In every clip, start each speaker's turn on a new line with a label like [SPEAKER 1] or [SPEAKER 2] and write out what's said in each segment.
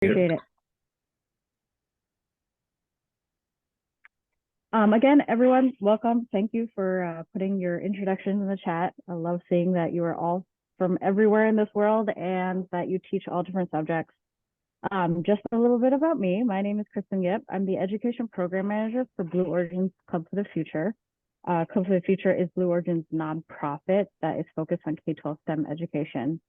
[SPEAKER 1] Appreciate it. Again, everyone, welcome. Thank you for putting your introductions in the chat. I love seeing that you are all from everywhere in this world and that you teach all different subjects. Just a little bit about me. My name is Kristen Yip. I'm the Education Program Manager for Blue Origin's Club for the Future. Club for the Future is Blue Origin's nonprofit that is focused on K-12 STEM education.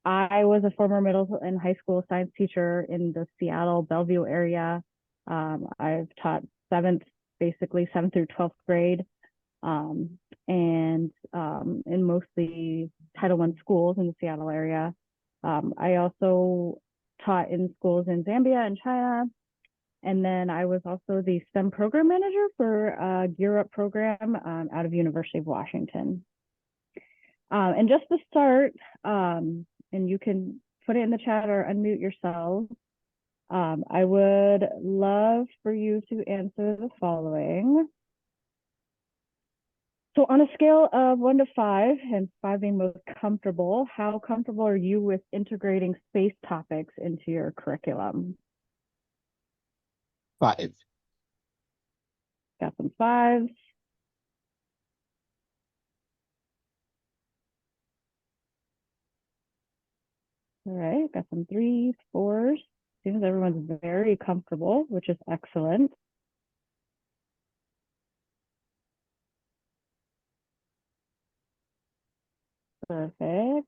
[SPEAKER 1] I was a former middle and high school science teacher in the Seattle Bellevue area. I've taught basically 7th through 12th grade, and in mostly Title I schools in the Seattle area. I also taught in schools in Zambia and China. And then I was also the STEM program manager for a Gear Up program out of University of Washington. And just to start, and you can put it in the chat or unmute yourselves, I would love for you to answer the following. So on a scale of 1 to 5, and 5 being most comfortable, how comfortable are you with integrating space topics into your curriculum?
[SPEAKER 2] 5.
[SPEAKER 1] Got some 5s. All right, got some 3s, 4s. Seems everyone's very comfortable, which is excellent. Perfect.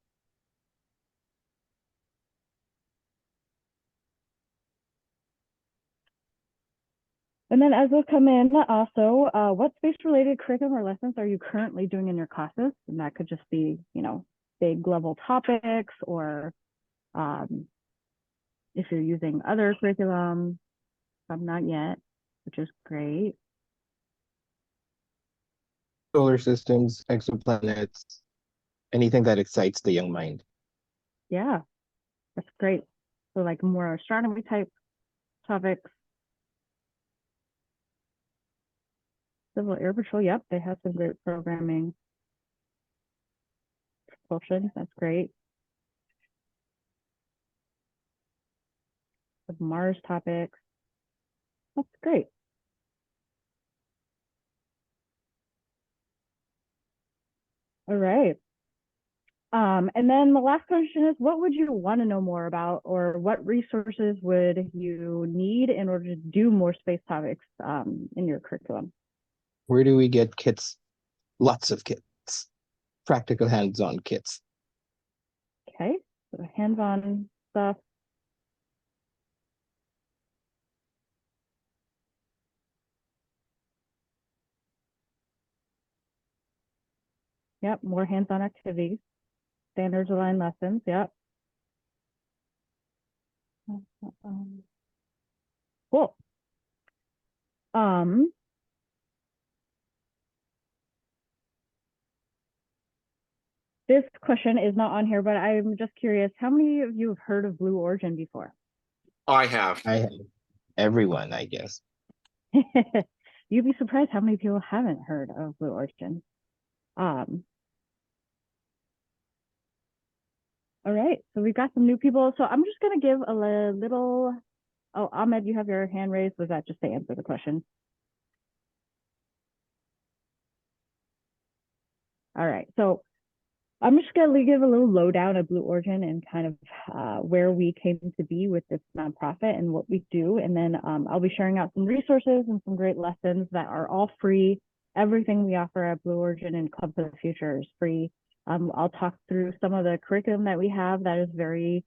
[SPEAKER 1] And then as those come in, also, what space-related curriculum or lessons are you currently doing in your classes? And that could just be, big level topics, or if you're using other curriculum, some not yet, which is great.
[SPEAKER 2] Solar systems, exoplanets, anything that excites the young mind.
[SPEAKER 1] Yeah, that's great. So like more astronomy type topics. Civil Air Patrol, yep, they have some great programming. Propulsion, that's great. The Mars topics, that's great. All right. And then the last question is, what would you want to know more about, or what resources would you need in order to do more space topics in your curriculum?
[SPEAKER 2] Where do we get kits? Lots of kits. Practical hands-on kits.
[SPEAKER 1] Okay, so hands-on stuff. Yep, more hands-on activities. Standards aligned lessons, yep. Cool. This question is not on here, but I'm just curious, how many of you have heard of Blue Origin before?
[SPEAKER 3] I have.
[SPEAKER 2] Everyone, I guess.
[SPEAKER 1] You'd be surprised how many people haven't heard of Blue Origin. All right, so we've got some new people. So I'm just going to give a little. Oh, Ahmed, you have your hand raised. Was that just to answer the question? All right, so I'm just going to give a little lowdown of Blue Origin and kind of where we came to be with this nonprofit and what we do. And then I'll be sharing out some resources and some great lessons that are all free. Everything we offer at Blue Origin and Club for the Future is free. I'll talk through some of the curriculum that we have that is very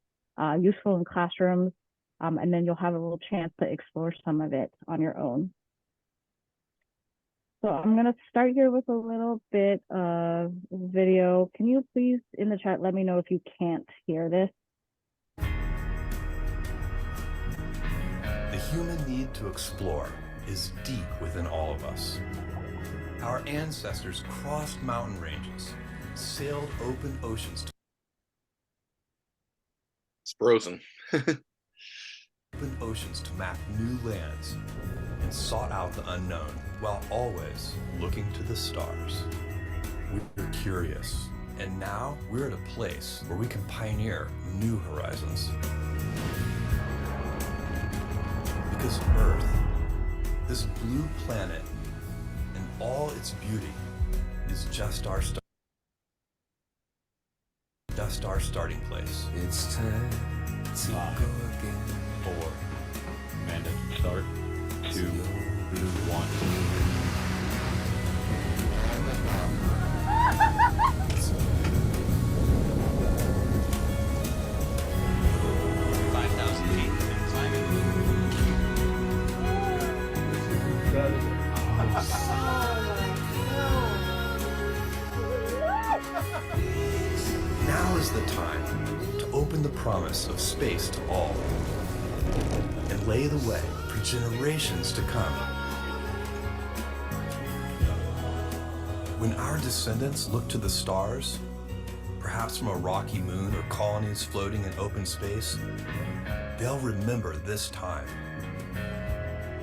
[SPEAKER 1] useful in classrooms. And then you'll have a little chance to explore some of it on your own. So I'm going to start here with a little bit of video. Can you please, in the chat, let me know if you can't hear this?
[SPEAKER 4] The human need to explore is deep within all of us. Our ancestors crossed mountain ranges, sailed open oceans.
[SPEAKER 3] It's frozen.
[SPEAKER 4] Open oceans to map new lands and sought out the unknown while always looking to the stars. We're curious, and now we're at a place where we can pioneer new horizons. Because Earth, this blue planet, and all its beauty, is just our starting place.
[SPEAKER 5] It's time to go again.
[SPEAKER 6] 4. Amanda, start. 2, 1. 5,000 feet and climbing.
[SPEAKER 4] Now is the time to open the promise of space to all and lay the way for generations to come. When our descendants look to the stars, perhaps from a rocky moon or colonies floating in open space, they'll remember this time.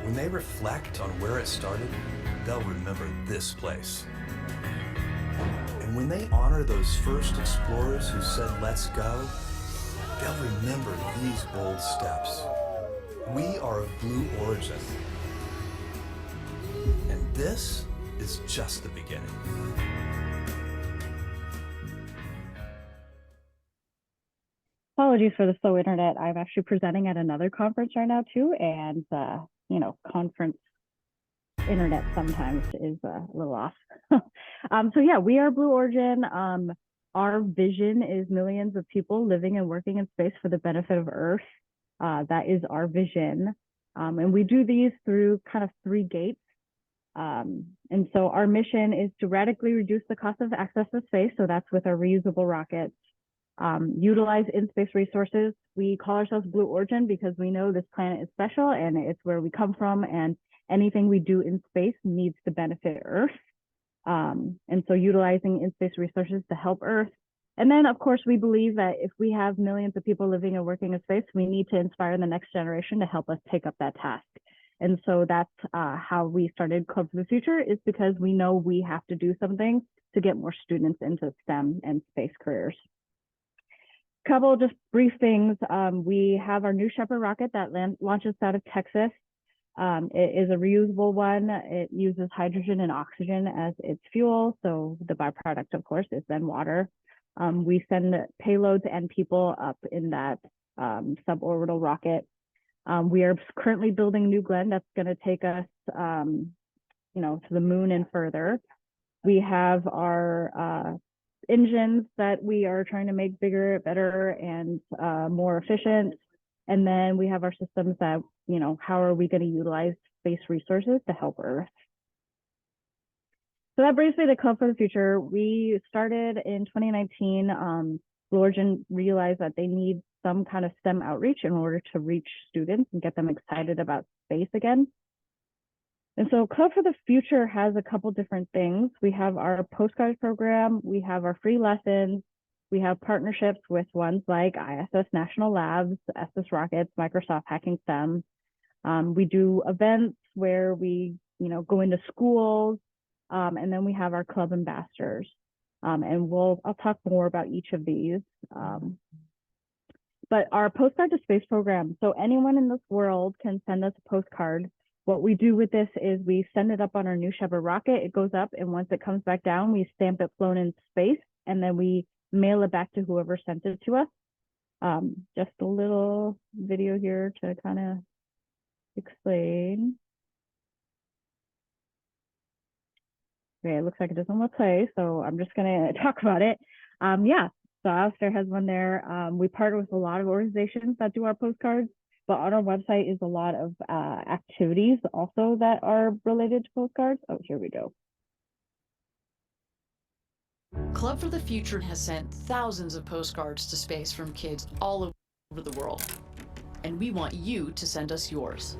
[SPEAKER 4] When they reflect on where it started, they'll remember this place. And when they honor those first explorers who said, "Let's go," they'll remember these bold steps. We are of blue origin. And this is just the beginning.
[SPEAKER 1] Apologies for the slow internet. I'm actually presenting at another conference right now too, and conference internet sometimes is a little off. So yeah, we are Blue Origin. Our vision is millions of people living and working in space for the benefit of Earth. That is our vision. And we do these through kind of 3 gates. And so our mission is to radically reduce the cost of access to space. So that's with our reusable rockets. Utilize in-space resources. We call ourselves Blue Origin because we know this planet is special and it's where we come from, and anything we do in space needs to benefit Earth. And so utilizing in-space resources to help Earth. And then, of course, we believe that if we have millions of people living and working in space, we need to inspire the next generation to help us take up that task. And so that's how we started Club for the Future, is because we know we have to do something to get more students into STEM and space careers. Couple just brief things. We have our New Shepard rocket that launches out of Texas. It is a reusable one. It uses hydrogen and oxygen as its fuel. So the byproduct, of course, is then water. We send payloads and people up in that suborbital rocket. We are currently building New Glenn that's going to take us, to the moon and further. We have our engines that we are trying to make bigger, better, and more efficient. And then we have our systems that, how are we going to utilize space resources to help Earth? So that brings me to Club for the Future. We started in 2019. Blue Origin realized that they need some kind of STEM outreach in order to reach students and get them excited about space again. And so Club for the Future has a couple different things. We have our Postcards program, we have our free lessons, we have partnerships with ones like ISS National Labs, Estes Rockets, Microsoft Hacking STEM. We do events where we, go into schools, and then we have our club ambassadors. And I'll talk more about each of these. But our Postcard to Space program, so anyone in this world can send us a postcard. What we do with this is we send it up on our New Shepard rocket, it goes up, and once it comes back down, we stamp it flown in space, and then we mail it back to whoever sent it to us. Just a little video here to kind of explain. Okay, it looks like it doesn't want to play, so I'm just gonna talk about it. So Alistair has one there. We partner with a lot of organizations that do our postcards, but on our website is a lot of activities also that are related to postcards. Oh, here we go.
[SPEAKER 7] Club for the Future has sent thousands of postcards to space from kids all over the world, and we want you to send us yours.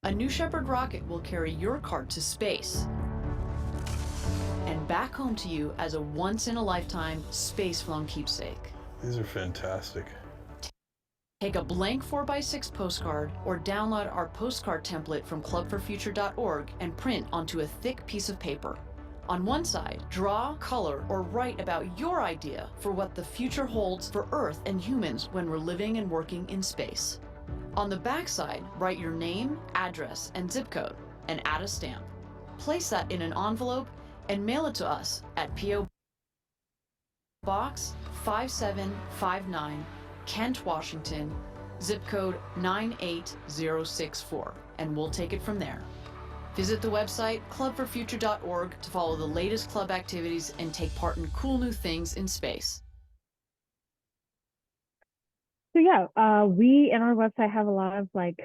[SPEAKER 7] A New Shepard rocket will carry your card to space and back home to you as a once-in-a-lifetime space-flown keepsake.
[SPEAKER 4] These are fantastic.
[SPEAKER 7] Take a blank 4x6 postcard or download our postcard template from clubforfuture.org and print onto a thick piece of paper. On one side, draw, color, or write about your idea for what the future holds for Earth and humans when we're living and working in space. On the backside, write your name, address, and zip code, and add a stamp. Place that in an envelope and mail it to us at P.O. Box 5759, Kent, Washington, zip code 98064, and we'll take it from there. Visit the website clubforfuture.org to follow the latest club activities and take part in cool new things in space.
[SPEAKER 1] So yeah, we in our website have a lot of like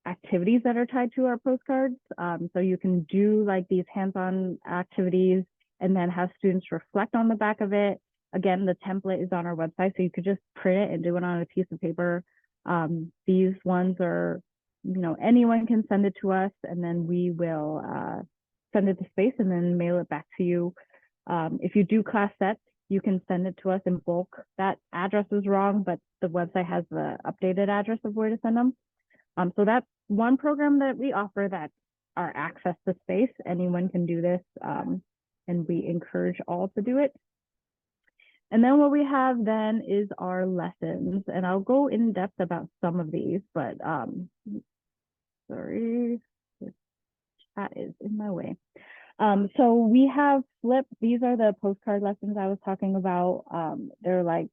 [SPEAKER 1] activities that are tied to our postcards. So you can do like these hands-on activities and then have students reflect on the back of it. Again, the template is on our website, so you could just print it and do it on a piece of paper. These ones are, anyone can send it to us, and then we will send it to space and then mail it back to you. If you do class sets, you can send it to us in bulk. That address is wrong, but the website has the updated address of where to send them. So that's one program that we offer, that our access to space. Anyone can do this, and we encourage all to do it. And then what we have then is our lessons, and I'll go in depth about some of these, but sorry, this chat is in my way. So we have Flip. These are the postcard lessons I was talking about. They're like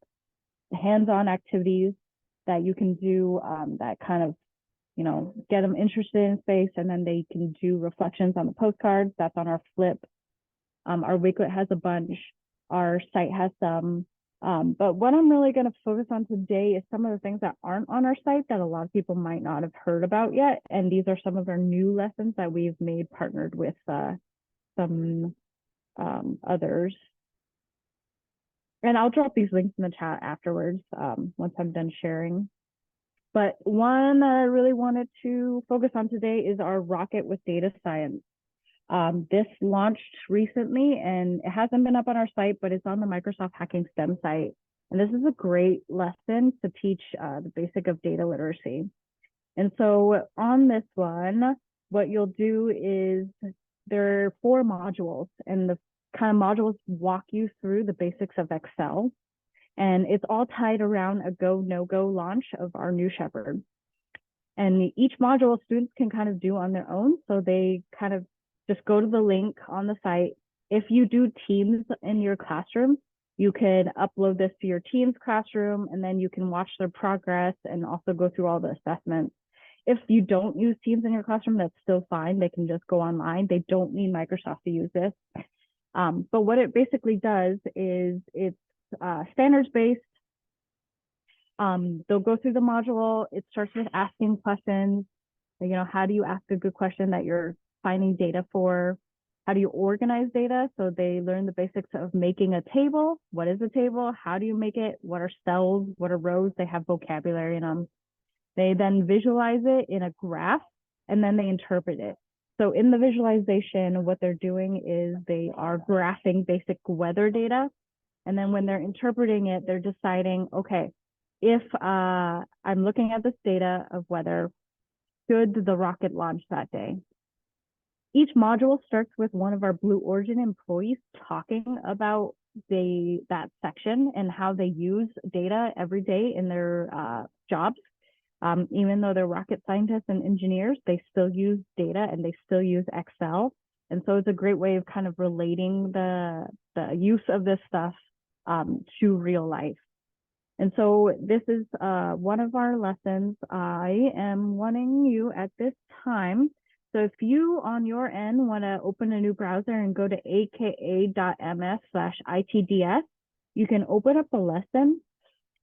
[SPEAKER 1] hands-on activities that you can do that kind of, get them interested in space, and then they can do reflections on the postcards. That's on our Flip. Our Wakelet has a bunch. Our site has some. But what I'm really going to focus on today is some of the things that aren't on our site that a lot of people might not have heard about yet. And these are some of our new lessons that we've made partnered with some others. And I'll drop these links in the chat afterwards once I'm done sharing. But one that I really wanted to focus on today is our Rocket with Data Science. This launched recently, and it hasn't been up on our site, but it's on the Microsoft Hacking STEM site. And this is a great lesson to teach the basic of data literacy. And so on this one, what you'll do is there are 4 modules, and the kind of modules walk you through the basics of Excel. And it's all tied around a go, no-go launch of our New Shepard. And each module students can kind of do on their own. So they kind of just go to the link on the site. If you do Teams in your classroom, you can upload this to your Teams classroom, and then you can watch their progress and also go through all the assessments. If you don't use Teams in your classroom, that's still fine. They can just go online. They don't need Microsoft to use this. But what it basically does is it's standards-based. They'll go through the module. It starts with asking questions. How do you ask a good question that you're finding data for? How do you organize data? So they learn the basics of making a table. What is a table? How do you make it? What are cells? What are rows? They have vocabulary in them. They then visualize it in a graph, and then they interpret it. So in the visualization, what they're doing is they are graphing basic weather data. And then when they're interpreting it, they're deciding, okay, if I'm looking at this data of weather, should the rocket launch that day? Each module starts with one of our Blue Origin employees talking about that section and how they use data every day in their jobs. Even though they're rocket scientists and engineers, they still use data and they still use Excel. And so it's a great way of kind of relating the use of this stuff to real life. And so this is one of our lessons. I am wanting you at this time. So if you on your end want to open a new browser and go to aka.ms/itds, you can open up a lesson,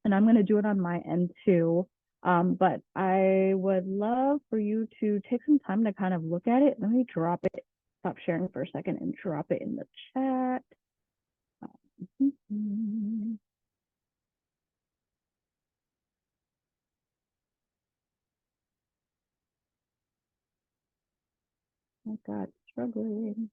[SPEAKER 1] and I'm going to do it on my end too. But I would love for you to take some time to kind of look at it. Let me drop it, stop sharing for a second and drop it in the chat. Oh God, struggling.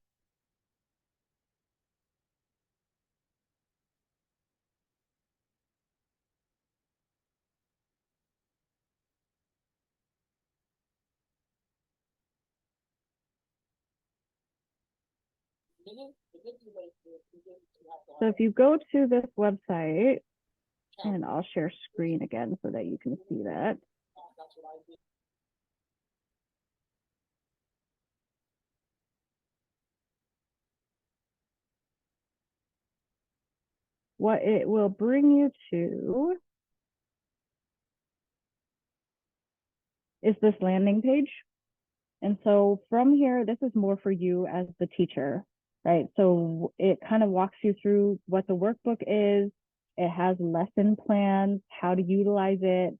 [SPEAKER 1] So if you go to this website, and I'll share screen again so that you can see that. What it will bring you to is this landing page. And so from here, this is more for you as the teacher, right? So it kind of walks you through what the workbook is. It has lesson plans, how to utilize it.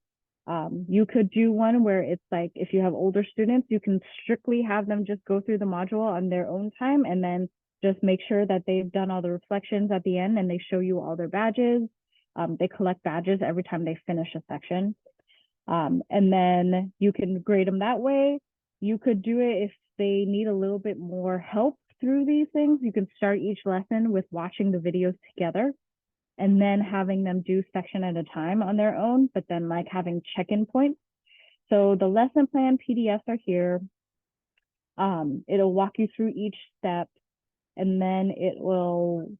[SPEAKER 1] You could do one where it's like, if you have older students, you can strictly have them just go through the module on their own time and then just make sure that they've done all the reflections at the end and they show you all their badges. They collect badges every time they finish a section. And then you can grade them that way. You could do it if they need a little bit more help through these things. You can start each lesson with watching the videos together and then having them do section at a time on their own, but then like having check-in points. So the lesson plan PDFs are here. It'll walk you through each step, and then it will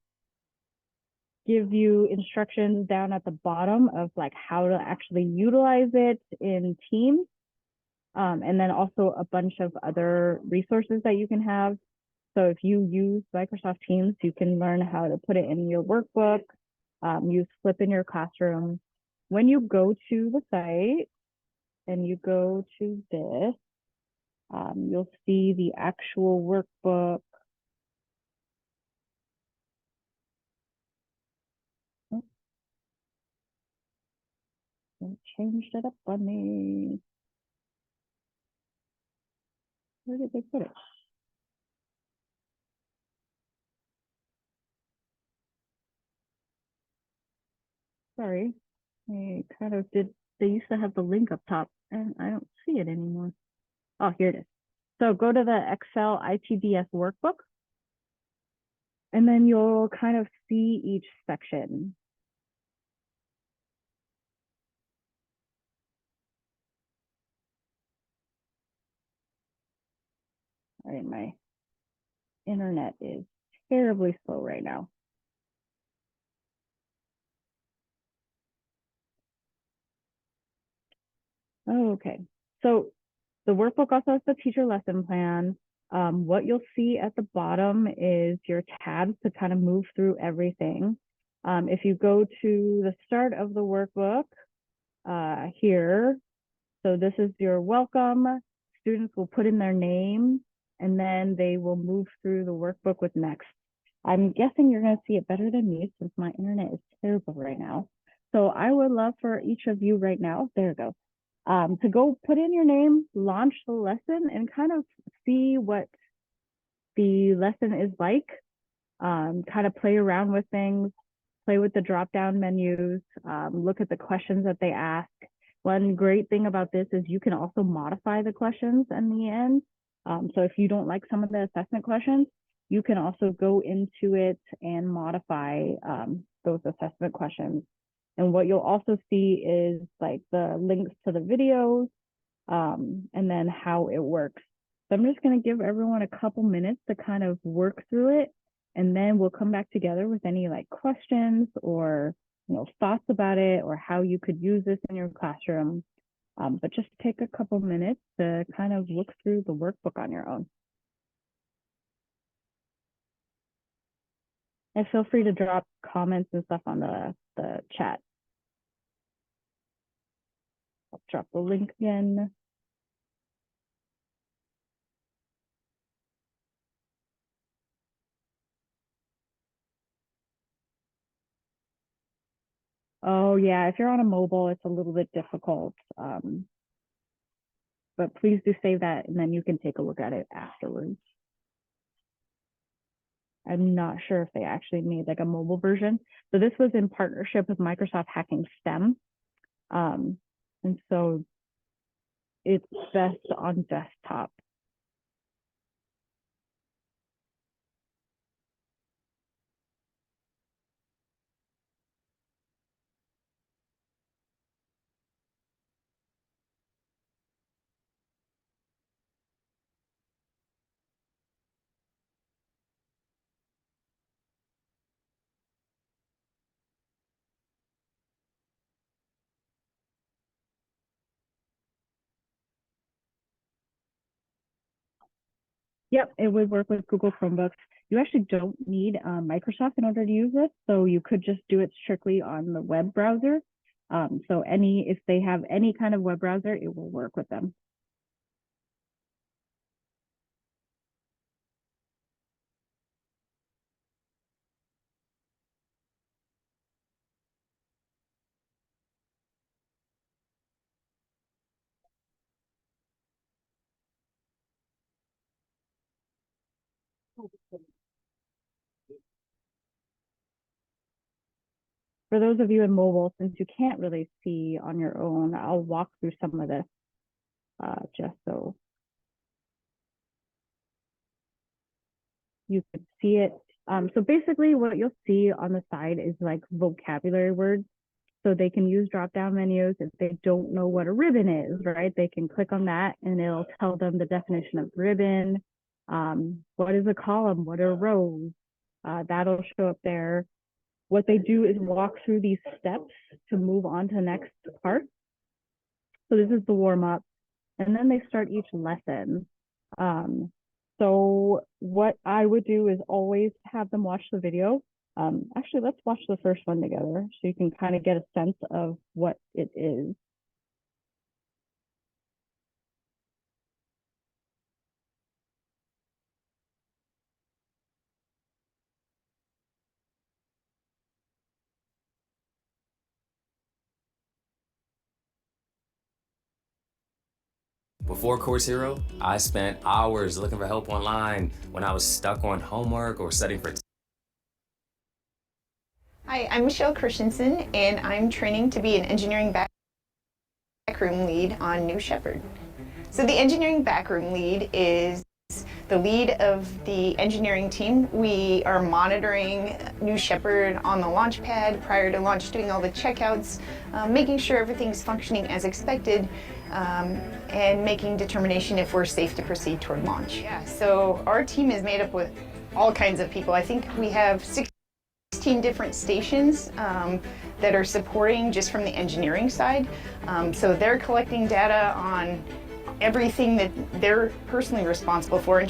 [SPEAKER 1] give you instructions down at the bottom of like how to actually utilize it in Teams. And then also a bunch of other resources that you can have. So if you use Microsoft Teams, you can learn how to put it in your workbook, use Flip in your classroom. When you go to the site and you go to this, you'll see the actual workbook. Oh, they changed it up on me. Where did they put it? Sorry, they kind of did. They used to have the link up top and I don't see it anymore. Oh, here it is. So go to the Excel ITDS workbook and then you'll kind of see each section. All right, my internet is terribly slow right now. Okay, so the workbook also has the teacher lesson plan. What you'll see at the bottom is your tabs to kind of move through everything. If you go to the start of the workbook here, so this is your welcome. Students will put in their name and then they will move through the workbook with next. I'm guessing you're going to see it better than me since my internet is terrible right now. So I would love for each of you right now, there it goes, to go put in your name, launch the lesson, and kind of see what the lesson is like. Kind of play around with things, play with the drop-down menus, look at the questions that they ask. One great thing about this is you can also modify the questions in the end. So if you don't like some of the assessment questions, you can also go into it and modify those assessment questions. And what you'll also see is like the links to the videos and then how it works. So I'm just going to give everyone a couple minutes to kind of work through it. And then we'll come back together with any like questions or thoughts about it or how you could use this in your classroom. But just take a couple minutes to kind of look through the workbook on your own. And feel free to drop comments and stuff on the chat. I'll drop the link again. Oh yeah, if you're on a mobile, it's a little bit difficult. But please do save that and then you can take a look at it afterwards. I'm not sure if they actually made like a mobile version. So this was in partnership with Microsoft Hacking STEM. And so it's best on desktop. Yep, it would work with Google Chromebooks. You actually don't need Microsoft in order to use this, so you could just do it strictly on the web browser. So if they have any kind of web browser, it will work with them. For those of you in mobile, since you can't really see on your own, I'll walk through some of this just so you can see it. So basically what you'll see on the side is like vocabulary words. So they can use drop-down menus if they don't know what a ribbon is, right? They can click on that and it'll tell them the definition of ribbon. What is a column? What are rows? That'll show up there. What they do is walk through these steps to move on to the next part. So this is the warm-up, and then they start each lesson. So what I would do is always have them watch the video. Actually, let's watch the first one together so you can kind of get a sense of what it is.
[SPEAKER 5] Before Course Hero, I spent hours looking for help online when I was stuck on homework or studying for.
[SPEAKER 8] Hi, I'm Michelle Christensen, and I'm training to be an engineering backroom lead on New Shepard. So the engineering backroom lead is the lead of the engineering team. We are monitoring New Shepard on the launch pad prior to launch, doing all the checkouts, making sure everything's functioning as expected, and making determination if we're safe to proceed toward launch. Yeah, so our team is made up with all kinds of people. I think we have 16 different stations that are supporting just from the engineering side. So they're collecting data on everything that they're personally responsible for and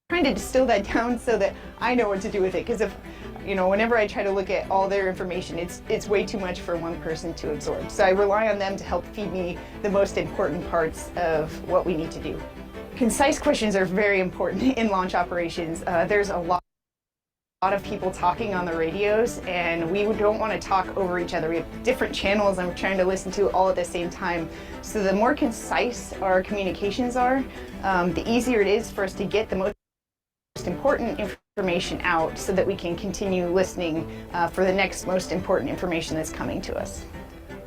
[SPEAKER 8] trying to distill that down so that I know what to do with it. Because if, whenever I try to look at all their information, it's way too much for one person to absorb. So I rely on them to help feed me the most important parts of what we need to do. Concise questions are very important in launch operations. There's a lot of people talking on the radios, and we don't want to talk over each other. We have different channels I'm trying to listen to all at the same time. So the more concise our communications are, the easier it is for us to get the most important information out so that we can continue listening for the next most important information that's coming to us.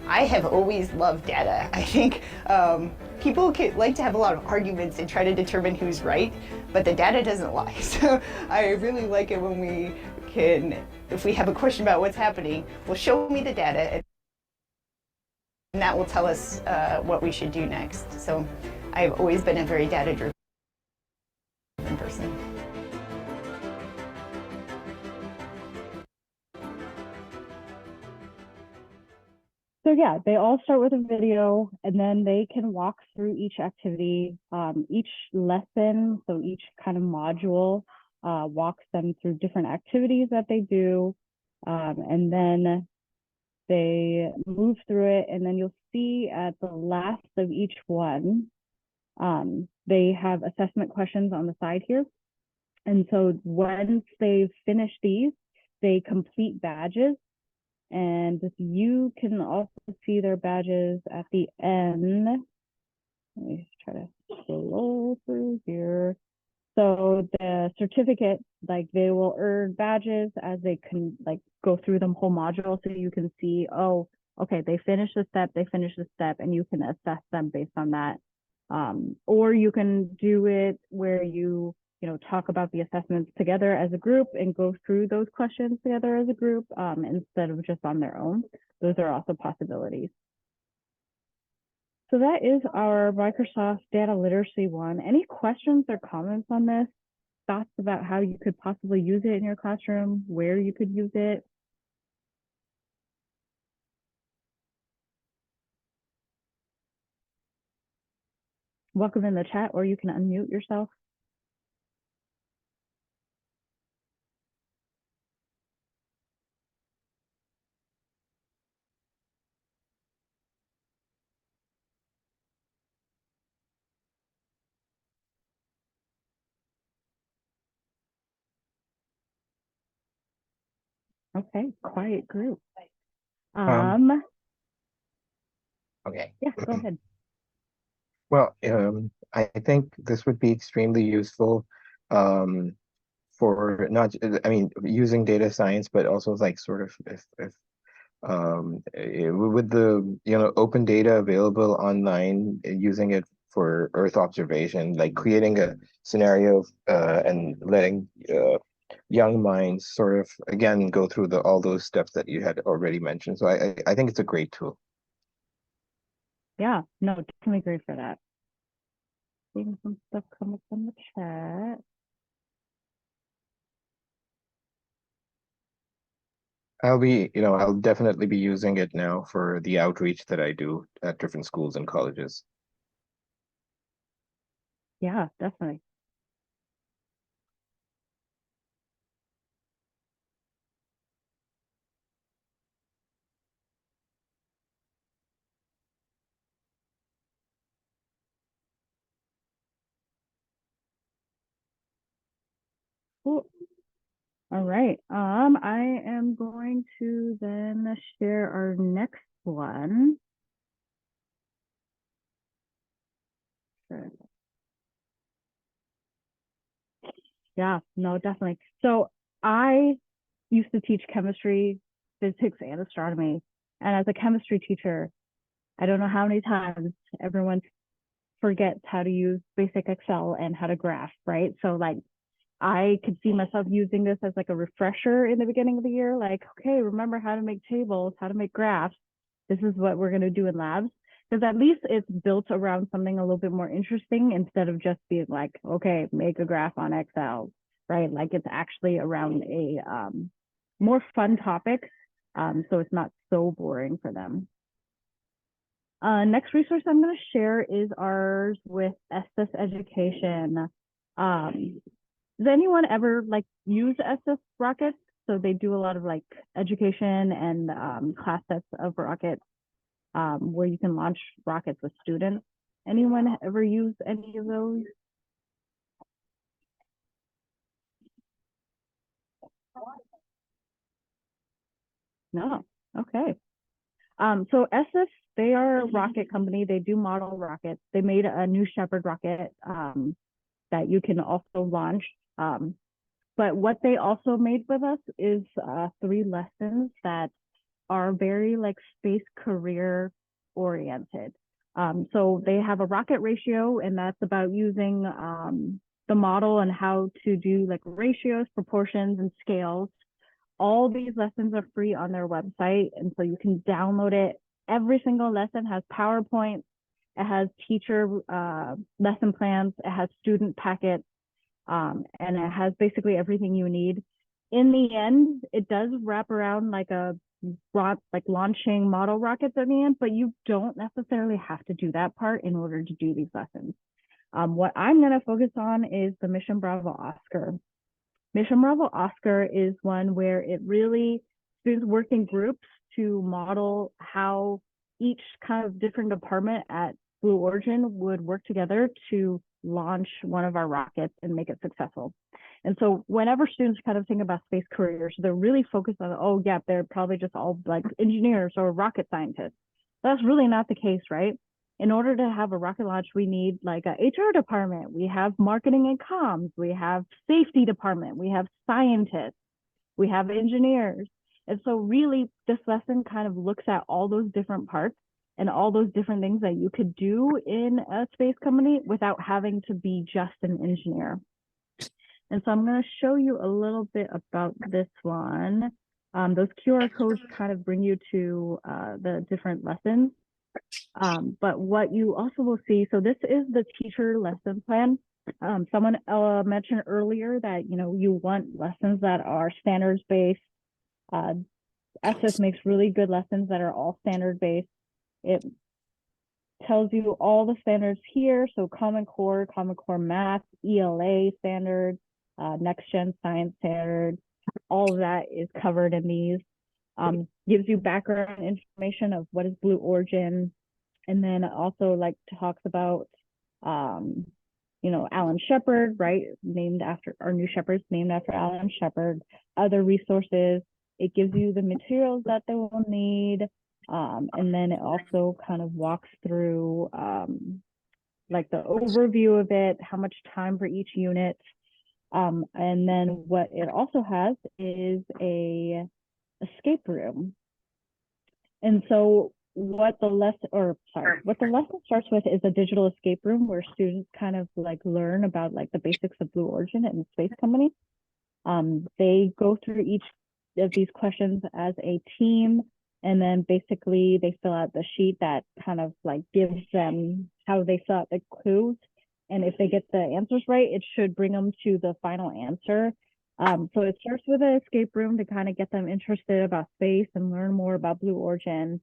[SPEAKER 8] I have always loved data. I think people like to have a lot of arguments and try to determine who's right, but the data doesn't lie. So I really like it when we can, if we have a question about what's happening, well, show me the data, and that will tell us what we should do next. So I've always been a very data-driven person.
[SPEAKER 1] So yeah, they all start with a video, and then they can walk through each activity, each lesson, so each kind of module walks them through different activities that they do, and then they move through it, and then you'll see at the last of each one, they have assessment questions on the side here. And so once they've finished these, they complete badges. And you can also see their badges at the end. Let me just try to scroll through here. So the certificate, like they will earn badges as they can go through the whole module. So you can see, oh, okay, they finished the step, and you can assess them based on that. Or you can do it where you talk about the assessments together as a group and go through those questions together as a group instead of just on their own. Those are also possibilities. So that is our Microsoft Data Literacy one. Any questions or comments on this? Thoughts about how you could possibly use it in your classroom, where you could use it? welcome in the chat, or you can unmute yourself. Okay, quiet group.
[SPEAKER 2] Okay.
[SPEAKER 1] Yeah, go ahead.
[SPEAKER 2] Well, I think this would be extremely useful for not, I mean, using data science, but also like sort of if with the open data available online, using it for Earth observation, like creating a scenario and letting young minds sort of again go through all those steps that you had already mentioned. So I think it's a great tool.
[SPEAKER 1] Yeah, no, definitely great for that. Seeing some stuff come up in the chat.
[SPEAKER 2] I'll definitely be using it now for the outreach that I do at different schools and colleges.
[SPEAKER 1] Yeah, definitely. Cool. All right. I am going to then share our next one. Sure. Yeah, no, definitely. So I used to teach chemistry, physics, and astronomy. And as a chemistry teacher, I don't know how many times everyone forgets how to use basic Excel and how to graph, right? So like I could see myself using this as like a refresher in the beginning of the year, like, okay, remember how to make tables, how to make graphs. This is what we're going to do in labs. Because at least it's built around something a little bit more interesting instead of just being like, okay, make a graph on Excel, right? Like it's actually around a more fun topic. So it's not so boring for them. Next resource I'm going to share is ours with Estes Education. Does anyone ever like use Estes Rockets? So they do a lot of like education and class sets of rockets where you can launch rockets with students. Anyone ever use any of those? No. Okay. So Estes, they are a rocket company. They do model rockets. They made a New Shepard rocket that you can also launch. But what they also made with us is 3 lessons that are very like space career oriented. So they have a rocket ratio, and that's about using the model and how to do like ratios, proportions, and scales. All these lessons are free on their website, and so you can download it. Every single lesson has PowerPoint, it has teacher lesson plans, it has student packets, and it has basically everything you need. In the end, it does wrap around like launching model rockets at the end, but you don't necessarily have to do that part in order to do these lessons. What I'm going to focus on is the Mission Bravo Oscar. Mission Bravo Oscar is one where it really students work in groups to model how each kind of different department at Blue Origin would work together to launch one of our rockets and make it successful. And so whenever students kind of think about space careers, they're really focused on, oh yeah, they're probably just all like engineers or rocket scientists. That's really not the case, right? In order to have a rocket launch, we need like a HR department, we have marketing and comms, we have safety department, we have scientists, we have engineers. And so really this lesson kind of looks at all those different parts and all those different things that you could do in a space company without having to be just an engineer. And so I'm going to show you a little bit about this one. Those QR codes kind of bring you to the different lessons. But what you also will see, so this is the teacher lesson plan. Someone mentioned earlier that, you want lessons that are standards based. Estes makes really good lessons that are all standard based. tells you all the standards here. So Common Core Math, ELA standards, Next Gen Science standards, all of that is covered in these. Gives you background information of what is Blue Origin, and then also like talks about, you know, Alan Shepard, right? Named after our new Shepard's named after Alan Shepard. Other resources. It gives you the materials that they will need. And then it also kind of walks through like the overview of it, how much time for each unit. And then what it also has is a escape room. And so what the lesson starts with is a digital escape room where students kind of like learn about like the basics of Blue Origin and the space company. They go through each of these questions as a team, and then basically they fill out the sheet that kind of like gives them how they fill out the clues. And if they get the answers right, it should bring them to the final answer. So it starts with an escape room to kind of get them interested about space and learn more about Blue Origin.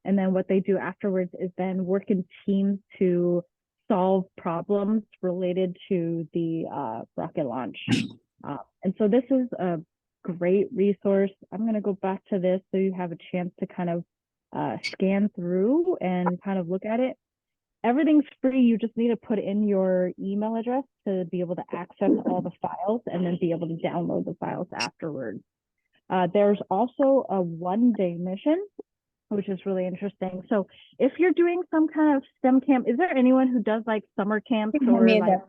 [SPEAKER 1] And then what they do afterwards is then work in teams to solve problems related to the rocket launch. And so this is a great resource. I'm going to go back to this so you have a chance to kind of scan through and kind of look at it. Everything's free. You just need to put in your email address to be able to access all the files and then be able to download the files afterwards. There's also a one-day mission, which is really interesting. So if you're doing some kind of STEM camp, is there anyone who does like summer camps or like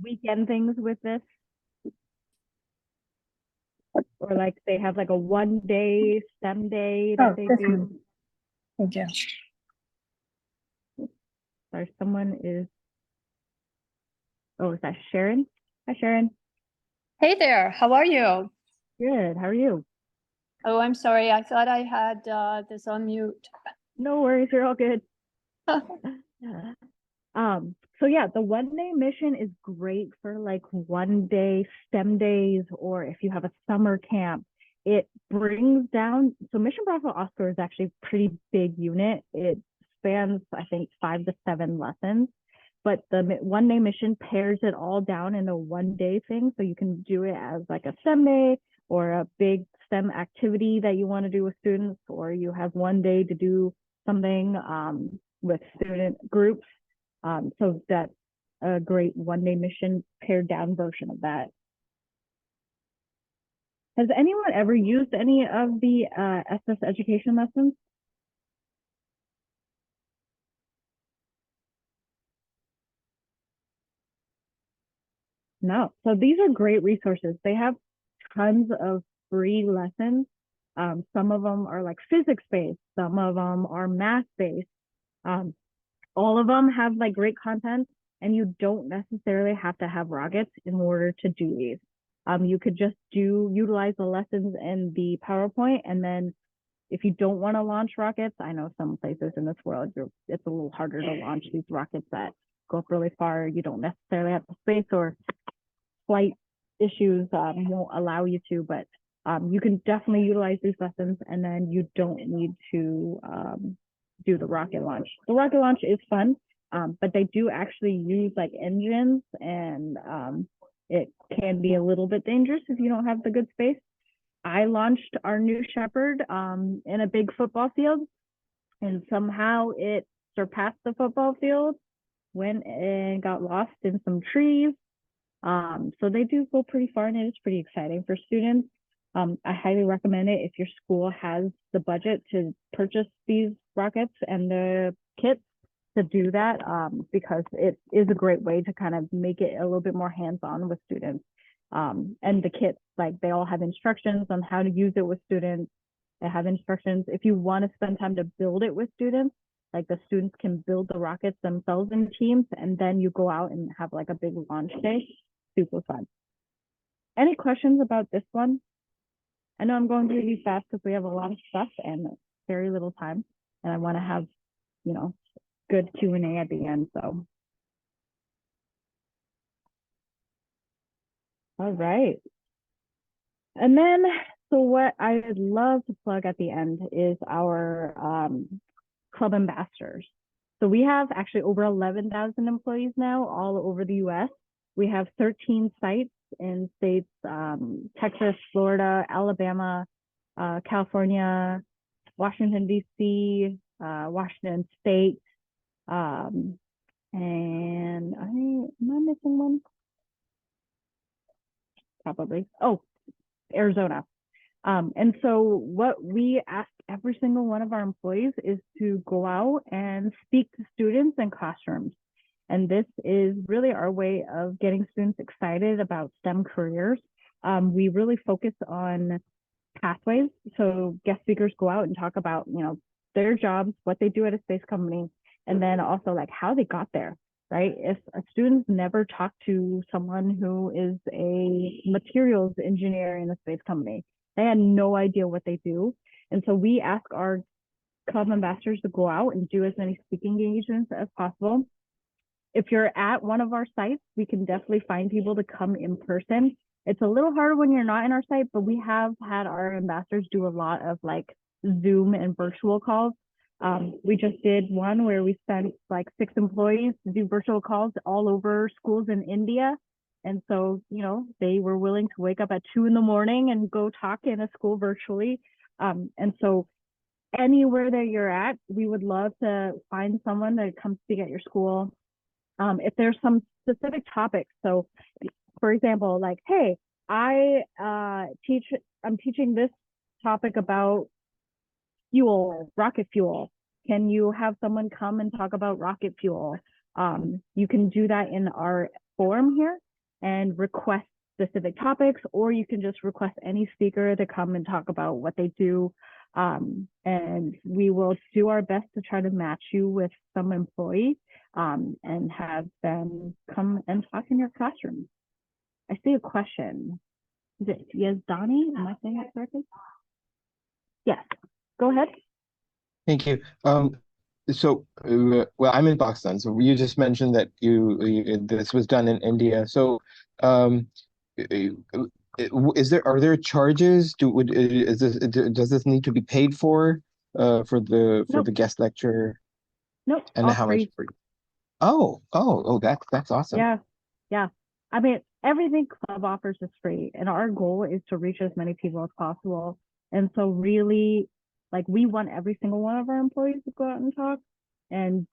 [SPEAKER 1] weekend things with this? Or like they have like a one-day STEM day that they do?
[SPEAKER 9] Thank you.
[SPEAKER 1] Sorry, someone is, oh, is that Sharon? Hi, Sharon.
[SPEAKER 9] Hey there, how are you?
[SPEAKER 1] Good, how are you?
[SPEAKER 9] Oh, I'm sorry, I thought I had this on mute.
[SPEAKER 1] No worries, you're all good. So yeah, the one-day mission is great for like one-day STEM days, or if you have a summer camp. It brings down, so Mission Bravo Oscar is actually a pretty big unit. It spans, I think, 5 to 7 lessons, but the one-day mission pares it all down into one-day thing. So you can do it as like a STEM day or a big STEM activity that you want to do with students, or you have one day to do something with student groups. So that's a great one-day mission pared down version of that. Has anyone ever used any of the Estes education lessons? No. So these are great resources. They have tons of free lessons. Some of them are like physics-based. Some of them are math-based. All of them have like great content, and you don't necessarily have to have rockets in order to do these. You could just utilize the lessons in the PowerPoint, and then if you don't want to launch rockets, I know some places in this world it's a little harder to launch these rockets that go up really far. You don't necessarily have the space, or flight issues won't allow you to, but you can definitely utilize these lessons, and then you don't need to do the rocket launch. The rocket launch is fun, but they do actually use like engines, and it can be a little bit dangerous if you don't have the good space. I launched our new Shepherd in a big football field, and somehow it surpassed the football field, went and got lost in some trees. So they do go pretty far, and it is pretty exciting for students. I highly recommend it if your school has the budget to purchase these rockets and the kits to do that, because it is a great way to kind of make it a little bit more hands-on with students. And the kits, like they all have instructions on how to use it with students. They have instructions if you want to spend time to build it with students, like the students can build the rockets themselves in teams, and then you go out and have like a big launch day. Super fun. Any questions about this one? I know I'm going really fast because we have a lot of stuff and very little time, and I want to have, you know, good Q&A at the end. So, all right. And then, so what I would love to plug at the end is our club ambassadors. So we have actually over 11,000 employees now all over the US. We have 13 sites in states, Texas, Florida, Alabama, California, Washington, D.C., Washington State, and am I missing one? Probably. Oh, Arizona. And so what we ask every single one of our employees is to go out and speak to students in classrooms. And this is really our way of getting students excited about STEM careers. We really focus on pathways. So guest speakers go out and talk about, their jobs, what they do at a space company, and then also like how they got there, right? If a student's never talked to someone who is a materials engineer in a space company, they had no idea what they do. And so we ask our club ambassadors to go out and do as many speaking engagements as possible. If you're at one of our sites, we can definitely find people to come in person. It's a little harder when you're not in our site, but we have had our ambassadors do a lot of like Zoom and virtual calls. We just did one where we sent like 6 employees to do virtual calls all over schools in India. And so, they were willing to wake up at 2 a.m. and go talk in a school virtually. And so anywhere that you're at, we would love to find someone to come speak at your school. If there's some specific topics, so for example, like, hey, I'm teaching this topic about fuel, rocket fuel. Can you have someone come and talk about rocket fuel? You can do that in our forum here and request specific topics, or you can just request any speaker to come and talk about what they do. And we will do our best to try to match you with some employee and have them come and talk in your classroom. I see a question. Is it Yazdani? Am I saying it correctly? Yes, go ahead.
[SPEAKER 2] Thank you. So, well, I'm in Pakistan. So you just mentioned that this was done in India. So, are there charges? Does this need to be paid for the
[SPEAKER 1] Nope.
[SPEAKER 2] guest lecture?
[SPEAKER 1] Nope.
[SPEAKER 2] And
[SPEAKER 1] all
[SPEAKER 2] how
[SPEAKER 1] free.
[SPEAKER 2] much? Oh, that's awesome.
[SPEAKER 1] Yeah. I mean, everything club offers is free, and our goal is to reach as many people as possible. And so really, like, we want every single one of our employees to go out and talk, and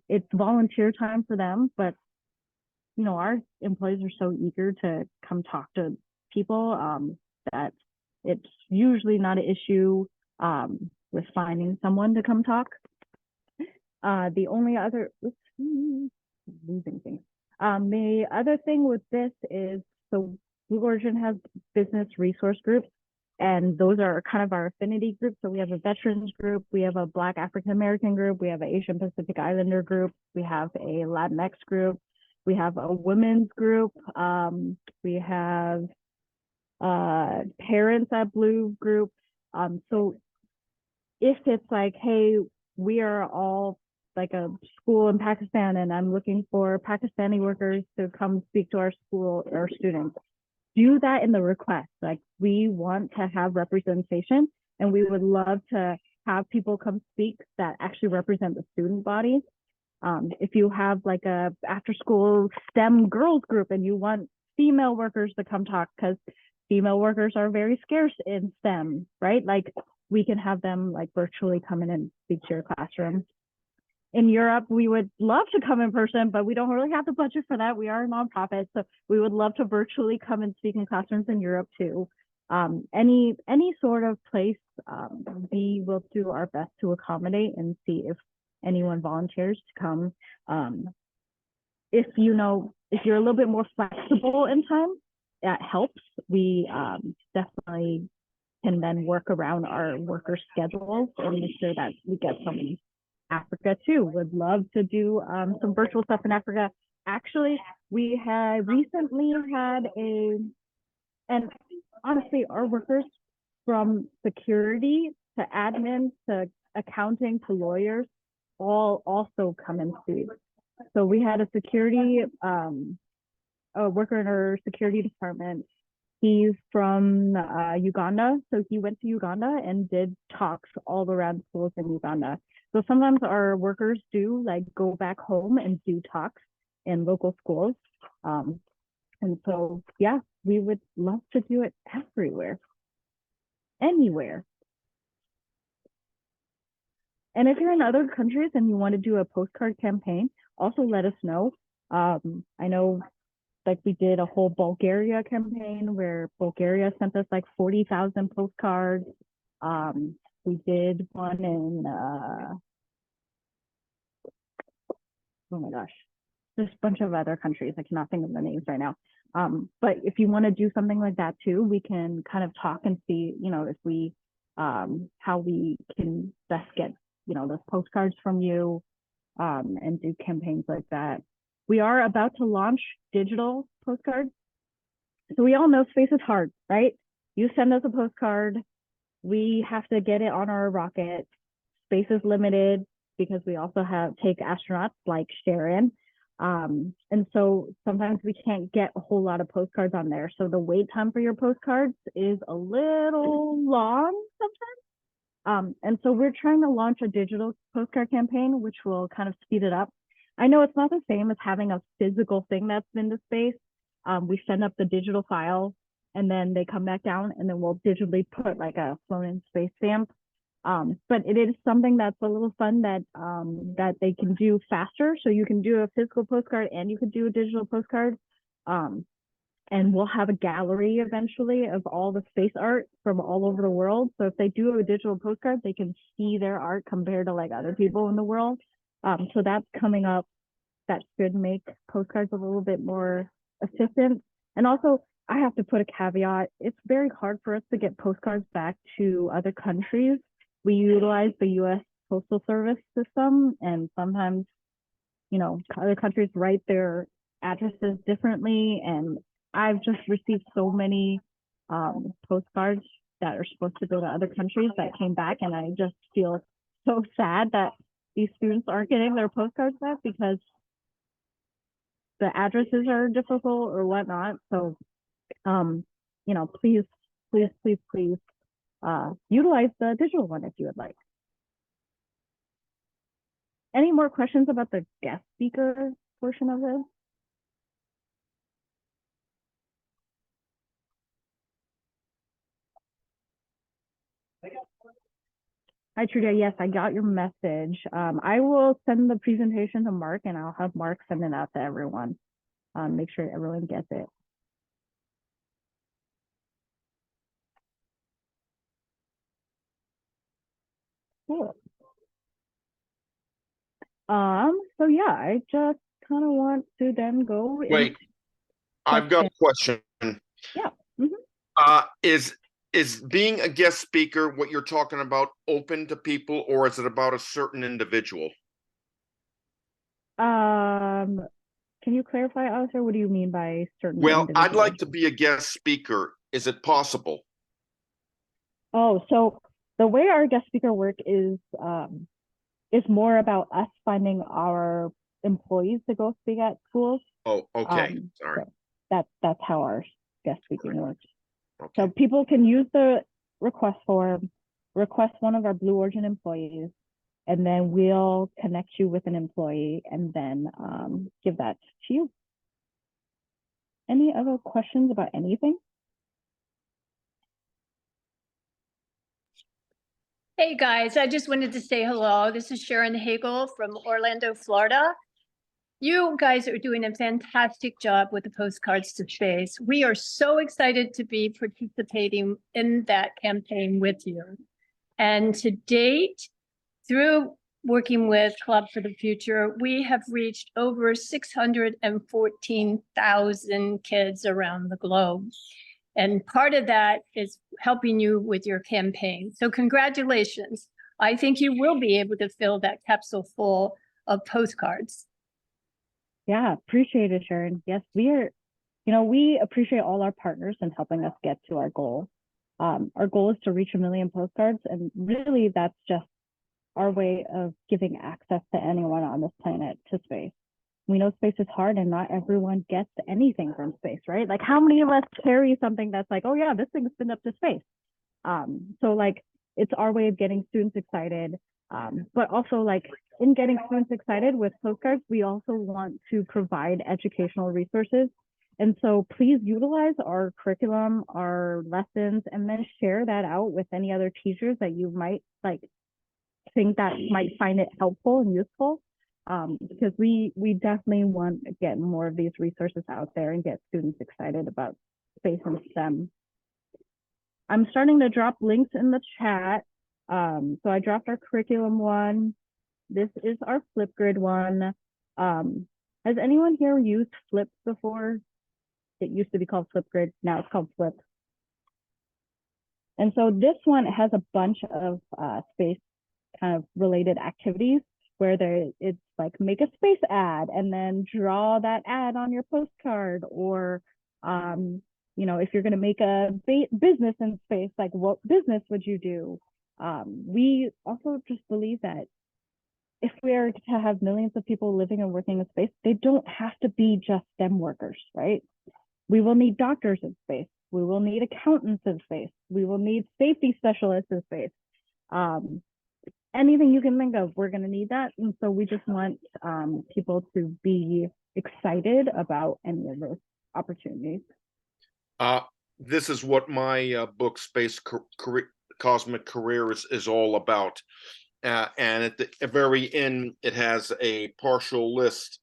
[SPEAKER 1] it's volunteer time for them, but our employees are so eager to come talk to people that it's usually not an issue with finding someone to come talk. The only other losing things. The other thing with this is, so Blue Origin has business resource groups, and those are kind of our affinity groups. So we have a veterans group, we have a Black African American group, we have an Asian Pacific Islander group, we have a Latinx group, we have a women's group, we have parents at Blue group. So if it's like, hey, we are all like a school in Pakistan and I'm looking for Pakistani workers to come speak to our school or students, do that in the request. Like, we want to have representation, and we would love to have people come speak that actually represent the student body. If you have like a after school STEM girls group and you want female workers to come talk, because female workers are very scarce in STEM, right? Like, we can have them like virtually come in and speak to your classroom. In Europe, we would love to come in person, but we don't really have the budget for that. We are a nonprofit, so we would love to virtually come and speak in classrooms in Europe too. Any sort of place, we will do our best to accommodate and see if anyone volunteers to come. If you're a little bit more flexible in time, that helps. We definitely can then work around our workers' schedules and make sure that we get some Africa too. Would love to do some virtual stuff in Africa. Actually, we had recently had and honestly, our workers from security to admin to accounting to lawyers all also come and speak. So we had a security, a worker in our security department. He's from Uganda, so he went to Uganda and did talks all around schools in Uganda. So sometimes our workers do like go back home and do talks in local schools. And so, yeah, we would love to do it everywhere, anywhere. And if you're in other countries and you want to do a postcard campaign, also let us know. I know like we did a whole Bulgaria campaign where Bulgaria sent us like 40,000 postcards. We did one in, oh my gosh, there's a bunch of other countries. I cannot think of the names right now. But if you want to do something like that too, we can kind of talk and see, you know, if we, how we can best get, you know, those postcards from you, and do campaigns like that. We are about to launch digital postcards. So we all know space is hard, right? You send us a postcard, we have to get it on our rocket. Space is limited because we also take astronauts like Sharon. And so sometimes we can't get a whole lot of postcards on there. So the wait time for your postcards is a little long sometimes. And so we're trying to launch a digital postcard campaign, which will kind of speed it up. I know it's not the same as having a physical thing that's been to space. We send up the digital file and then they come back down and then we'll digitally put like a flown in space stamp. But it is something that's a little fun that that they can do faster. So you can do a physical postcard and you can do a digital postcard. And we'll have a gallery eventually of all the space art from all over the world. So if they do a digital postcard, they can see their art compared to like other people in the world. So that's coming up. That should make postcards a little bit more efficient. And also, I have to put a caveat. It's very hard for us to get postcards back to other countries. We utilize the U.S. Postal Service system, and sometimes, you know, other countries write their addresses differently. And I've just received so many postcards that are supposed to go to other countries that came back, and I just feel so sad that these students aren't getting their postcards back because the addresses are difficult or whatnot. So, you know, please utilize the digital one if you would like. Any more questions about the guest speaker portion of this? Hi, Trudia. Yes, I got your message. I will send the presentation to Mark and I'll have Mark send it out to everyone. Make sure everyone gets it. Cool. So yeah, I just kind of want to then go.
[SPEAKER 3] Wait, I've got a question.
[SPEAKER 1] Yeah. Mm-hmm.
[SPEAKER 3] Is being a guest speaker what you're talking about open to people, or is it about a certain individual?
[SPEAKER 1] Can you clarify, Alistair? What do you mean by certain?
[SPEAKER 3] Well, I'd like to be a guest speaker. Is it possible?
[SPEAKER 1] Oh, so the way our guest speaker work is more about us finding our employees to go speak at schools.
[SPEAKER 3] Oh, okay. Sorry.
[SPEAKER 1] So that's how our guest speaking works.
[SPEAKER 3] Okay.
[SPEAKER 1] So people can use the request form, request one of our Blue Origin employees, and then we'll connect you with an employee and then give that to you. Any other questions about anything?
[SPEAKER 9] Hey guys, I just wanted to say hello. This is Sharon Hagel from Orlando, Florida. You guys are doing a fantastic job with the Postcards to Space. We are so excited to be participating in that campaign with you. And to date, through working with Club for the Future, we have reached over 614,000 kids around the globe. And part of that is helping you with your campaign. So congratulations. I think you will be able to fill that capsule full of postcards.
[SPEAKER 1] Yeah, appreciate it, Sharon. Yes, we appreciate all our partners in helping us get to our goal. Our goal is to reach 1 million postcards, and really that's just our way of giving access to anyone on this planet to space. We know space is hard and not everyone gets anything from space, right? Like how many of us carry something that's like, oh yeah, this thing's been up to space. So like it's our way of getting students excited. But also like in getting students excited with postcards, we also want to provide educational resources. And so please utilize our curriculum, our lessons, and then share that out with any other teachers that you might like think that might find it helpful and useful. Because we definitely want to get more of these resources out there and get students excited about space and STEM. I'm starting to drop links in the chat. So I dropped our curriculum one. This is our Flipgrid one. Has anyone here used Flip before? It used to be called Flipgrid, now it's called Flip. And so this one has a bunch of space kind of related activities where it's like make a space ad and then draw that ad on your postcard, or you know, if you're going to make a business in space, like what business would you do? We also just believe that if we are to have millions of people living and working in space, they don't have to be just STEM workers, right? We will need doctors in space. We will need accountants in space. We will need safety specialists in space. Anything you can think of, we're going to need that. And so we just want people to be excited about any of those opportunities.
[SPEAKER 3] This is what my book, Space Cosmic Career, is all about. And at the very end, it has a partial list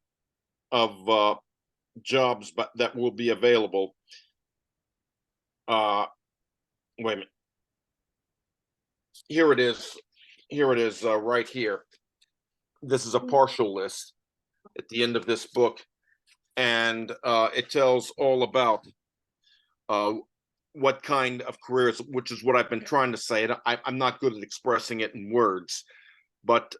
[SPEAKER 3] of jobs that will be available. Wait a minute. Here it is. Here it is right here. This is a partial list at the end of this book. And it tells all about what kind of careers, which is what I've been trying to say. I'm not good at expressing it in words, but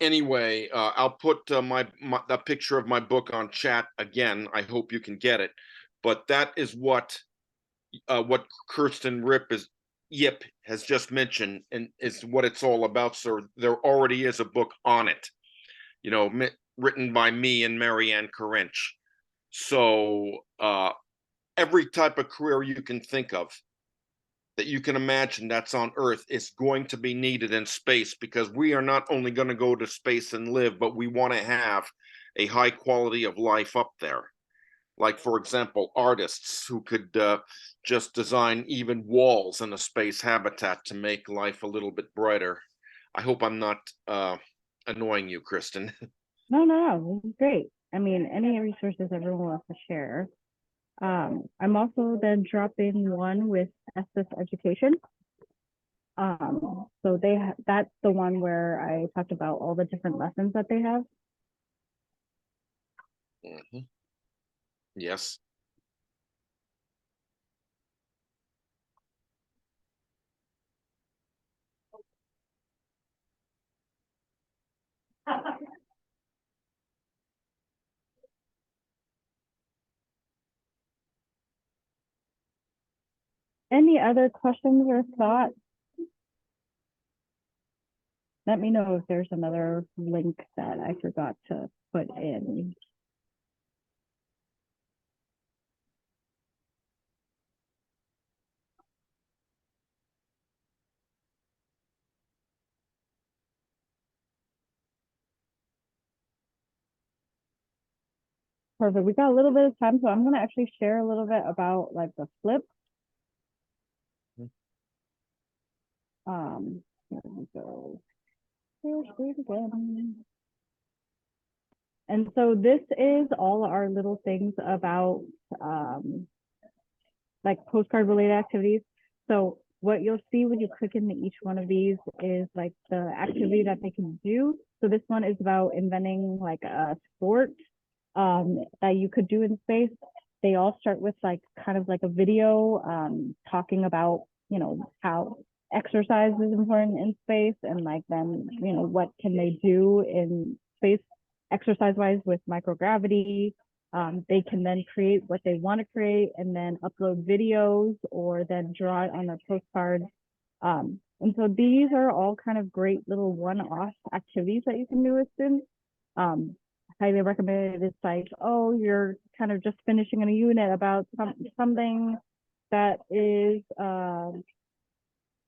[SPEAKER 3] anyway, I'll put the picture of my book on chat again. I hope you can get it. But that is what Kristen Yip has just mentioned, and is what it's all about. So there already is a book on it, you know, written by me and Marianne Corinch. So every type of career you can think of that you can imagine that's on Earth is going to be needed in space, because we are not only going to go to space and live, but we want to have a high quality of life up there. Like, for example, artists who could just design even walls in a space habitat to make life a little bit brighter. I hope I'm not annoying you, Kristen.
[SPEAKER 1] No, this is great. I mean, any resources everyone wants to share. I'm also then dropping one with Estes Education. So that's the one where I talked about all the different lessons that they have.
[SPEAKER 3] Mm-hmm. Yes.
[SPEAKER 1] Any other questions or thoughts? Let me know if there's another link that I forgot to put in. Perfect. We got a little bit of time, so I'm going to actually share a little bit about like the flip. Here we go. Here's it again. And so this is all our little things about like postcard related activities. So what you'll see when you click into each one of these is like the activity that they can do. So this one is about inventing like a sport that you could do in space. They all start with like kind of like a video talking about, you know, how exercise is important in space, and like then, you know, what can they do in space exercise wise with microgravity. They can then create what they want to create and then upload videos or then draw it on their postcard. And so these are all kind of great little one-off activities that you can do with students. Highly recommended. It's like, oh, you're kind of just finishing a unit about something that is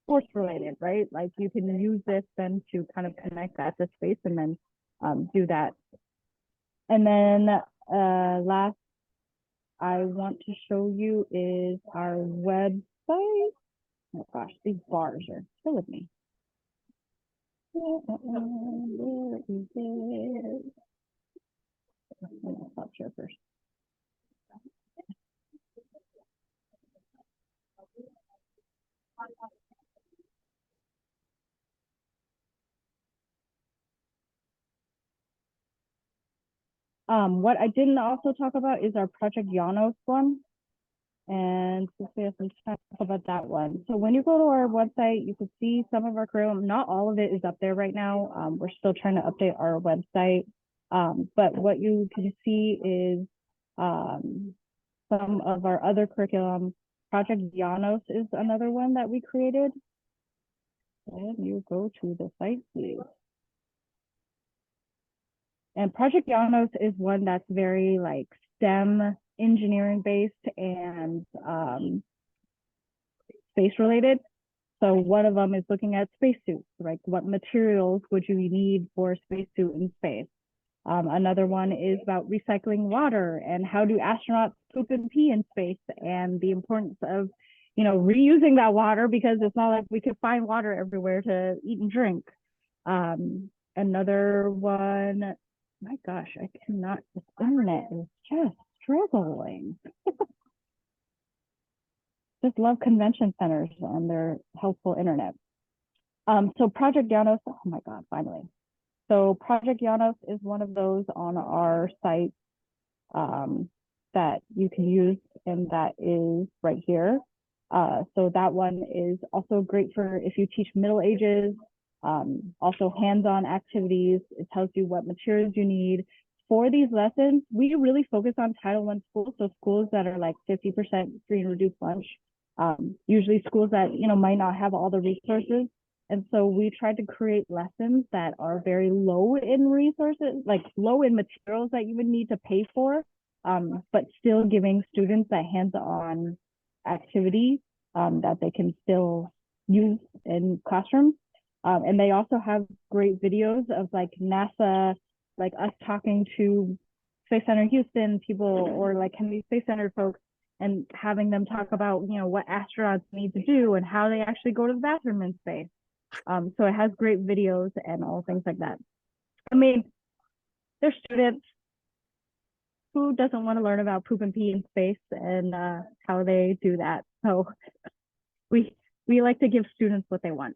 [SPEAKER 1] sports related, right? Like you can use this then to kind of connect that to space and then do that. And then last I want to show you is our website. Oh gosh, these bars are still with me. Where is it? Stop share first. What I didn't also talk about is our Project Janos one. And so we have some time to talk about that one. So when you go to our website, you can see some of our curriculum. Not all of it is up there right now. We're still trying to update our website. But what you can see is some of our other curriculum. Project Janos is another one that we created. And you go to the site, please. And Project Janos is one that's very like STEM engineering based and space related. So one of them is looking at spacesuits, like what materials would you need for a spacesuit in space? Another one is about recycling water and how do astronauts poop and pee in space and the importance of, you know, reusing that water because it's not like we could find water everywhere to eat and drink. Another one, my gosh, I cannot, this internet is just struggling. Just love convention centers and their helpful internet. So Project Janos, oh my God, finally. So Project Janos is one of those on our site that you can use, and that is right here. So that one is also great for if you teach middle ages, also hands-on activities. It tells you what materials you need. For these lessons, we really focus on Title I schools, so schools that are like 50% free and reduced lunch. Usually schools that, you know, might not have all the resources. And so we tried to create lessons that are very low in resources, like low in materials that you would need to pay for, but still giving students that hands-on activity that they can still use in classrooms. And they also have great videos of like NASA, like us talking to Space Center Houston people or like Kennedy Space Center folks and having them talk about, you know, what astronauts need to do and how they actually go to the bathroom in space. So it has great videos and all things like that. I mean, there's students who doesn't want to learn about poop and pee in space and how they do that. So we like to give students what they want.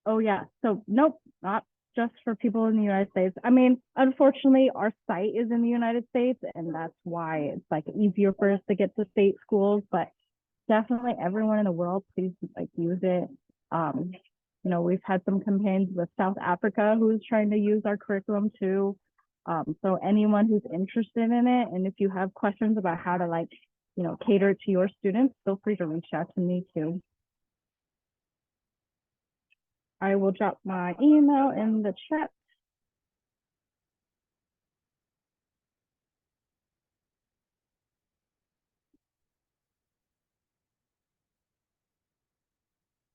[SPEAKER 1] Oh yeah, so nope, not just for people in the United States. I mean, unfortunately, our site is in the United States, and that's why it's like easier for us to get to state schools. But definitely, everyone in the world, please like use it. You know, we've had some campaigns with South Africa who's trying to use our curriculum too. So anyone who's interested in it, and if you have questions about how to like, you know, cater to your students, feel free to reach out to me too. I will drop my email in the chat.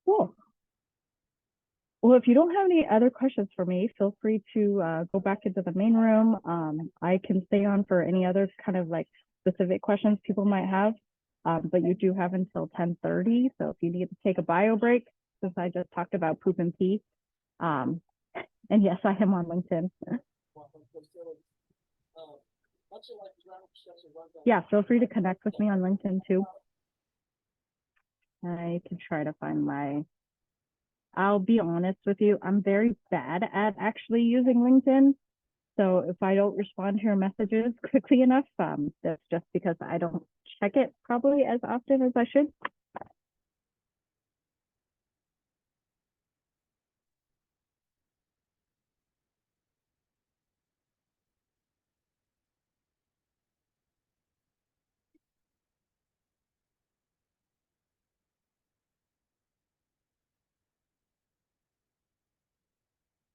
[SPEAKER 1] Cool. Well, if you don't have any other questions for me, feel free to go back into the main room. I can stay on for any other kind of like specific questions people might have, but you do have until 10:30. So if you need to take a bio break, since I just talked about poop and pee. And yes, I am on LinkedIn. Yeah, feel free to connect with me on LinkedIn too. I can try to find my, I'll be honest with you, I'm very bad at actually using LinkedIn. So if I don't respond to your messages quickly enough, that's just because I don't check it probably as often as I should.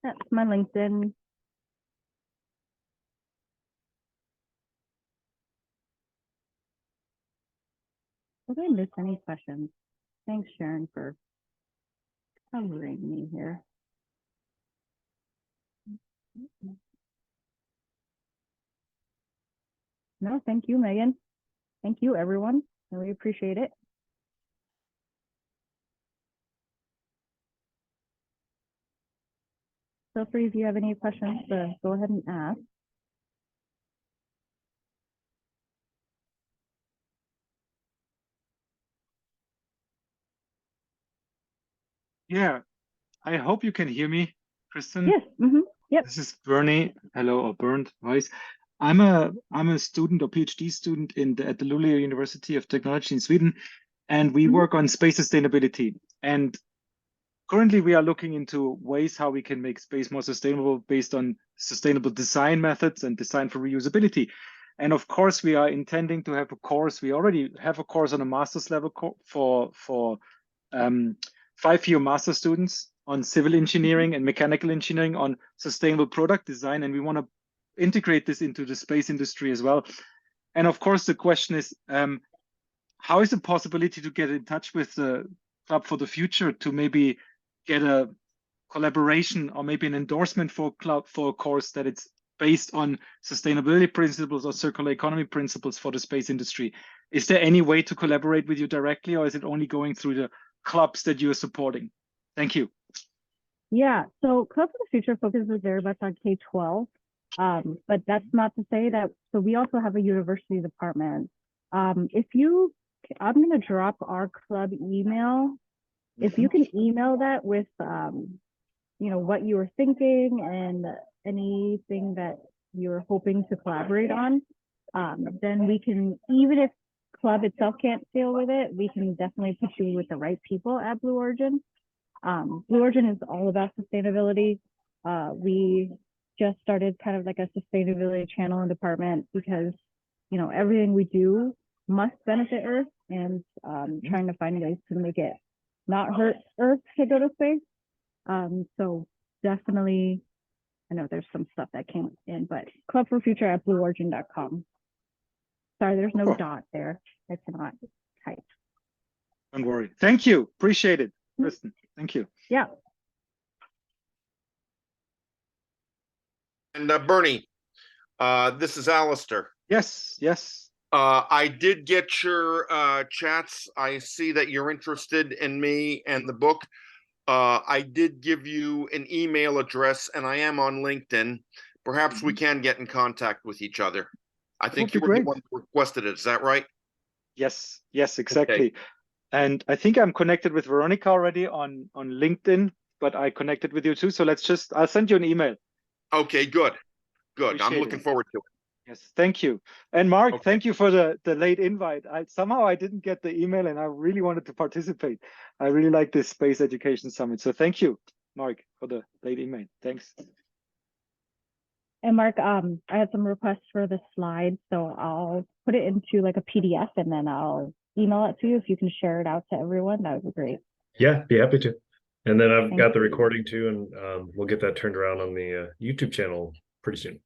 [SPEAKER 1] That's my LinkedIn. Did I miss any questions? Thanks, Sharon, for covering me here. No, thank you, Megan. Thank you, everyone. I really appreciate it. Feel free if you have any questions to go ahead and ask.
[SPEAKER 10] Yeah, I hope you can hear me, Kristen.
[SPEAKER 1] Yes. Yep.
[SPEAKER 10] This is Bernie. Hello, or Bernd voice. I'm a student or PhD student at the Luleå University of Technology in Sweden, and we work on space sustainability. And currently, we are looking into ways how we can make space more sustainable based on sustainable design methods and design for reusability. And of course, we are intending to have a course. We already have a course on a master's level for 5-year master students on civil engineering and mechanical engineering on sustainable product design. And we want to integrate this into the space industry as well. And of course, the question is, how is the possibility to get in touch with the Club for the Future to maybe get a collaboration or maybe an endorsement for a course that it's based on sustainability principles or circular economy principles for the space industry? Is there any way to collaborate with you directly, or is it only going through the clubs that you are supporting? Thank you.
[SPEAKER 1] Yeah, so Club for the Future focuses very much on K-12, but that's not to say that, so we also have a university department. I'm going to drop our club email. If you can email that with, what you were thinking and anything that you're hoping to collaborate on, then we can, even if club itself can't deal with it, we can definitely put you with the right people at Blue Origin. Blue Origin is all about sustainability. We just started kind of like a sustainability channel and department because, everything we do must benefit Earth, and trying to find ways to make it not hurt Earth to go to space. So definitely, I know there's some stuff that came in, but clubforfuture@blueorigin.com. Sorry, there's no dot there. I cannot type.
[SPEAKER 10] Don't worry. Thank you. Appreciate it, Kristen. Thank you.
[SPEAKER 1] Yeah.
[SPEAKER 3] And Bernie, this is Alistair.
[SPEAKER 10] Yes.
[SPEAKER 3] I did get your chats. I see that you're interested in me and the book. I did give you an email address, and I am on LinkedIn. Perhaps we can get in contact with each other. I think you were the one who requested it. Is that right?
[SPEAKER 10] Yes, exactly.
[SPEAKER 3] Okay.
[SPEAKER 10] And I think I'm connected with Veronica already on LinkedIn, but I connected with you too. So I'll send you an email.
[SPEAKER 3] Okay, good.
[SPEAKER 10] Appreciate
[SPEAKER 3] I'm looking forward to it.
[SPEAKER 10] Yes, thank you. And Mark, thank you for the late invite. I didn't get the email and I really wanted to participate. I really like this Space Education Summit. So thank you, Mark, for the late email. Thanks.
[SPEAKER 1] And Mark, I had some requests for the slides, so I'll put it into like a PDF and then I'll email it to you. If you can share it out to everyone, that would be great.
[SPEAKER 11] Yeah, be happy to. And then I've got the recording too, and we'll get that turned around on the YouTube channel pretty soon.